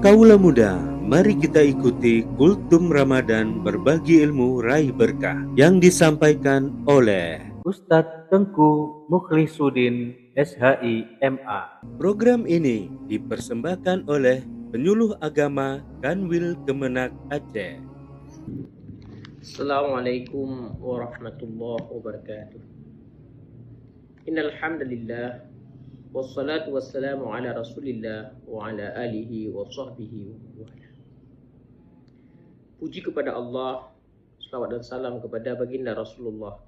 Kaulah muda, mari kita ikuti Kultum Ramadan berbagi ilmu raih berkah yang disampaikan oleh Ustadz Tengku Mukhlisuddin SHI MA. program ini dipersembahkan oleh Penyuluh Agama Kanwil Kemenak Aceh. Assalamualaikum warahmatullahi wabarakatuh. Innal hamdalillah wassalatu wassalamu ala Rasulillah wa ala alihi wa sahbihi wa wala. Puji kepada Allah, selawat dan salam kepada baginda Rasulullah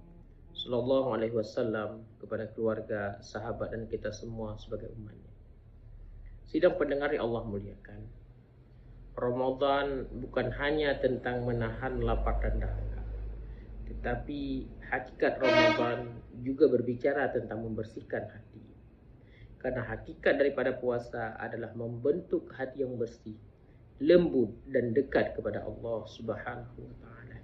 sallallahu alaihi wasallam, kepada keluarga, sahabat dan kita semua sebagai umatnya. Sidang pendengar yang Allah muliakan, Ramadan bukan hanya tentang menahan lapar dan dahaga, tetapi hakikat Ramadan juga berbicara tentang membersihkan hati. Karena hakikat daripada puasa adalah membentuk hati yang bersih, lembut dan dekat kepada Allah Subhanahu wa taala.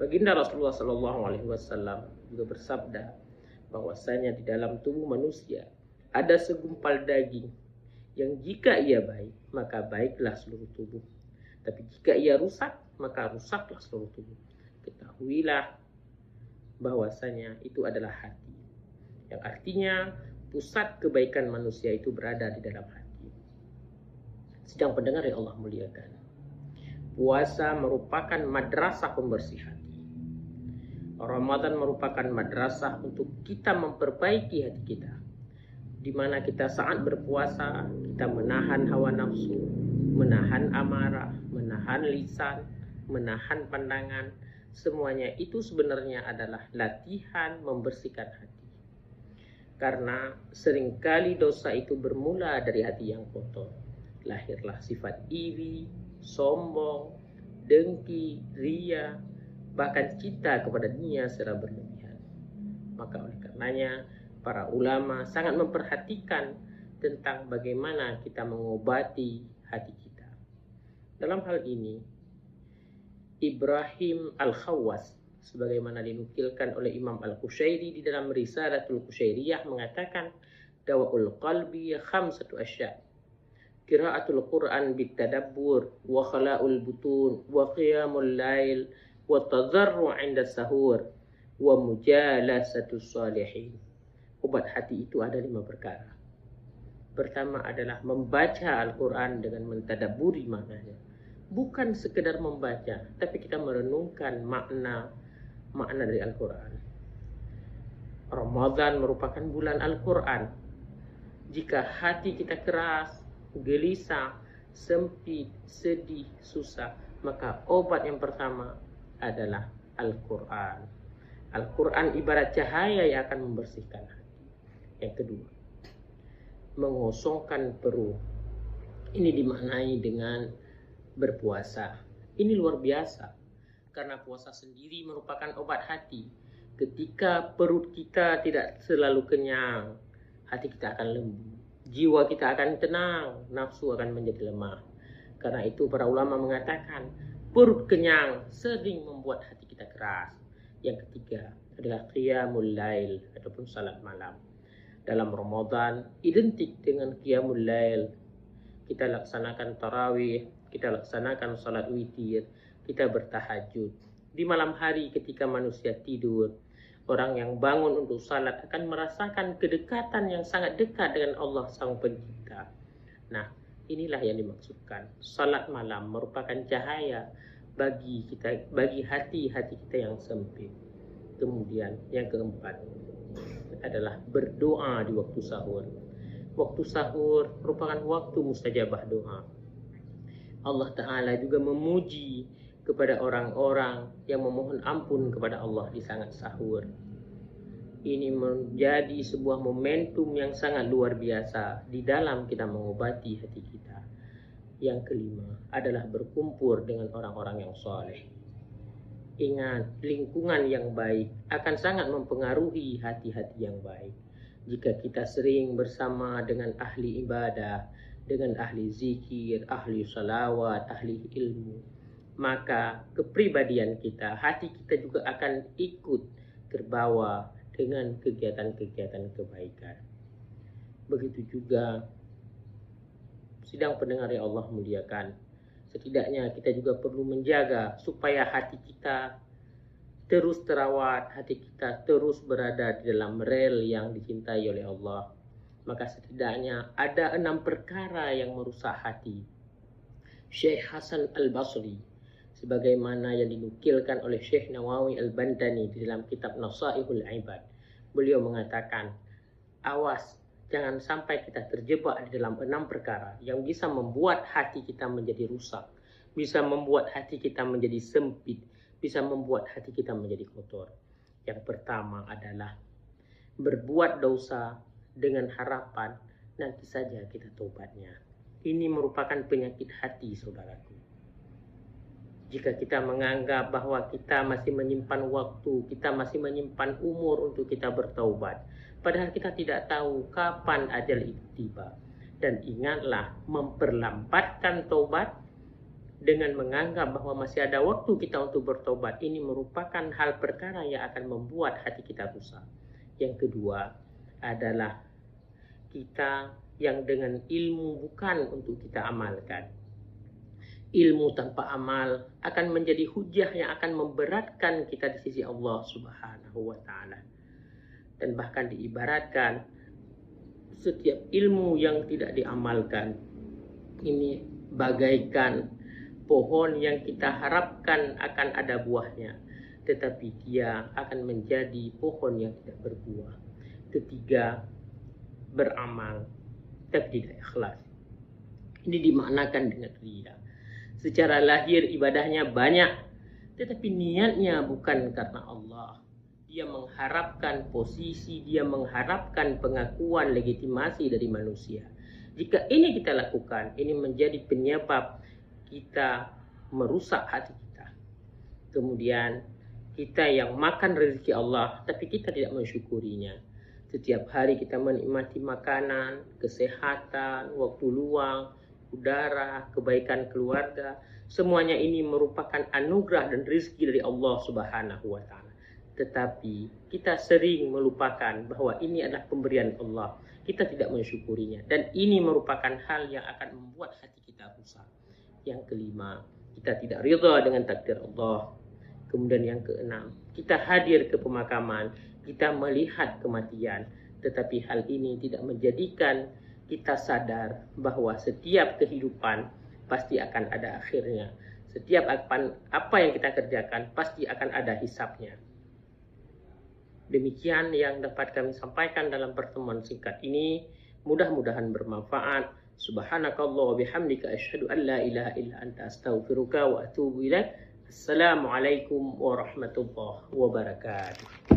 Baginda Rasulullah sallallahu alaihi wasallam juga bersabda bahwasanya di dalam tubuh manusia ada segumpal daging yang jika ia baik, maka baiklah seluruh tubuh. Tapi jika ia rusak, maka rusaklah seluruh tubuh. Ketahuilah bahwasanya itu adalah hati. Yang artinya pusat kebaikan manusia itu berada di dalam hati. Sedang pendengar yang Allah muliakan, puasa merupakan madrasah pembersih hati. Ramadan merupakan madrasah untuk kita memperbaiki hati kita, di mana kita saat berpuasa, kita menahan hawa nafsu, menahan amarah, menahan lisan, menahan pandangan. Semuanya itu sebenarnya adalah latihan membersihkan hati. Karena seringkali dosa itu bermula dari hati yang kotor. Lahirlah sifat iri, sombong, dengki, ria, bahkan cinta kepada dunia secara berlebihan. Maka oleh karenanya, para ulama sangat memperhatikan tentang bagaimana kita mengobati hati kita. Dalam hal ini, Ibrahim Al-Khawwas, sebagaimana dinukilkan oleh Imam Al-Qushairi di dalam Risalatul Qushairiyah, mengatakan, Dawa'ul qalbi khamsatu asya', qiraatul Qur'an bitadabbur, wa khala'ul butun, wa qiyamul lail, wa tadharru' 'inda sahur, wa mujalasatus salihin. Obat hati itu ada 5 perkara. Pertama adalah membaca Al-Quran dengan mentadabburi maknanya. Bukan sekedar membaca, tapi kita merenungkan makna dari Al-Quran. Ramadan merupakan bulan Al-Quran. Jika hati kita keras, gelisah, sempit, sedih, susah, maka obat yang pertama adalah Al-Quran. Al-Quran ibarat cahaya yang akan membersihkan hati. Yang kedua, mengosongkan perut. Ini dimaknai dengan berpuasa. Ini luar biasa, karena puasa sendiri merupakan obat hati. Ketika perut kita tidak selalu kenyang, hati kita akan lembut, jiwa kita akan tenang, nafsu akan menjadi lemah. Karena itu para ulama mengatakan, perut kenyang sering membuat hati kita keras. Yang ketiga adalah qiyamul lail ataupun salat malam. Dalam Ramadan identik dengan qiyamul lail. Kita laksanakan tarawih, kita laksanakan salat witir, kita bertahajud. Di malam hari ketika manusia tidur, orang yang bangun untuk salat akan merasakan kedekatan yang sangat dekat dengan Allah Sang Pencipta. Nah, inilah yang dimaksudkan. Salat malam merupakan cahaya bagi kita, bagi hati-hati kita yang sempit. Kemudian yang keempat adalah berdoa di waktu sahur. Waktu sahur merupakan waktu mustajabah doa. Allah Ta'ala juga memuji kepada orang-orang yang memohon ampun kepada Allah di saat sahur. Ini menjadi sebuah momentum yang sangat luar biasa di dalam kita mengobati hati kita. Yang kelima adalah berkumpul dengan orang-orang yang soleh. Ingat, lingkungan yang baik akan sangat mempengaruhi hati-hati yang baik. Jika kita sering bersama dengan ahli ibadah, dengan ahli zikir, ahli salawat, ahli ilmu, maka kepribadian kita, hati kita juga akan ikut terbawa dengan kegiatan-kegiatan kebaikan. Begitu juga Sidang pendengar yang Allah muliakan, setidaknya kita juga perlu menjaga supaya hati kita terus terawat, hati kita terus berada di dalam rel yang dicintai oleh Allah. Maka setidaknya ada 6 perkara yang merusak hati. Syekh Hasan Al-Basri, sebagaimana yang dinukilkan oleh Syekh Nawawi Al-Bandani di dalam kitab Nasaihul Ibad, beliau mengatakan, awas, jangan sampai kita terjebak di dalam 6 perkara yang bisa membuat hati kita menjadi rusak, bisa membuat hati kita menjadi sempit, bisa membuat hati kita menjadi kotor. Yang pertama adalah berbuat dosa dengan harapan nanti saja kita tobatnya. Ini merupakan penyakit hati, saudaraku. Jika kita menganggap bahwa kita masih menyimpan waktu, kita masih menyimpan umur untuk kita bertaubat, padahal kita tidak tahu kapan ajal itu tiba. Dan ingatlah, memperlambatkan taubat dengan menganggap bahwa masih ada waktu kita untuk bertobat, ini merupakan hal perkara yang akan membuat hati kita rusak. Yang kedua adalah kita yang dengan ilmu bukan untuk kita amalkan. Ilmu tanpa amal akan menjadi hujah yang akan memberatkan kita di sisi Allah Subhanahu wa Ta'ala. Dan bahkan diibaratkan setiap ilmu yang tidak diamalkan ini bagaikan pohon yang kita harapkan akan ada buahnya, tetapi dia akan menjadi pohon yang tidak berbuah. Ketiga, beramal tapi tidak ikhlas. Ini dimaknakan dengan riya. Secara lahir ibadahnya banyak, tetapi niatnya bukan karena Allah. Dia mengharapkan posisi, dia mengharapkan pengakuan, legitimasi dari manusia. Jika ini kita lakukan, ini menjadi penyebab kita merusak hati kita. Kemudian kita yang makan rezeki Allah, tapi kita tidak mensyukurinya. Setiap hari kita menikmati makanan, kesehatan, waktu luang, udara, kebaikan keluarga. Semuanya ini merupakan anugerah dan rezeki dari Allah Subhanahu wa Ta'ala. Tetapi kita sering melupakan bahwa ini adalah pemberian Allah. Kita tidak mensyukurinya. Dan ini merupakan hal yang akan membuat hati kita rusak. Yang kelima, kita tidak ridha dengan takdir Allah. Kemudian yang keenam, kita hadir ke pemakaman, kita melihat kematian. Tetapi hal ini tidak menjadikan kita sadar bahwa setiap kehidupan pasti akan ada akhirnya. Setiap apa yang kita kerjakan pasti akan ada hisabnya. Demikian yang dapat kami sampaikan dalam pertemuan singkat ini. Mudah-mudahan bermanfaat. Subhanakallah wa bihamdika asyhadu an la ilaha illa anta astaghfiruka wa atubu ilaik. Assalamualaikum warahmatullahi wabarakatuh.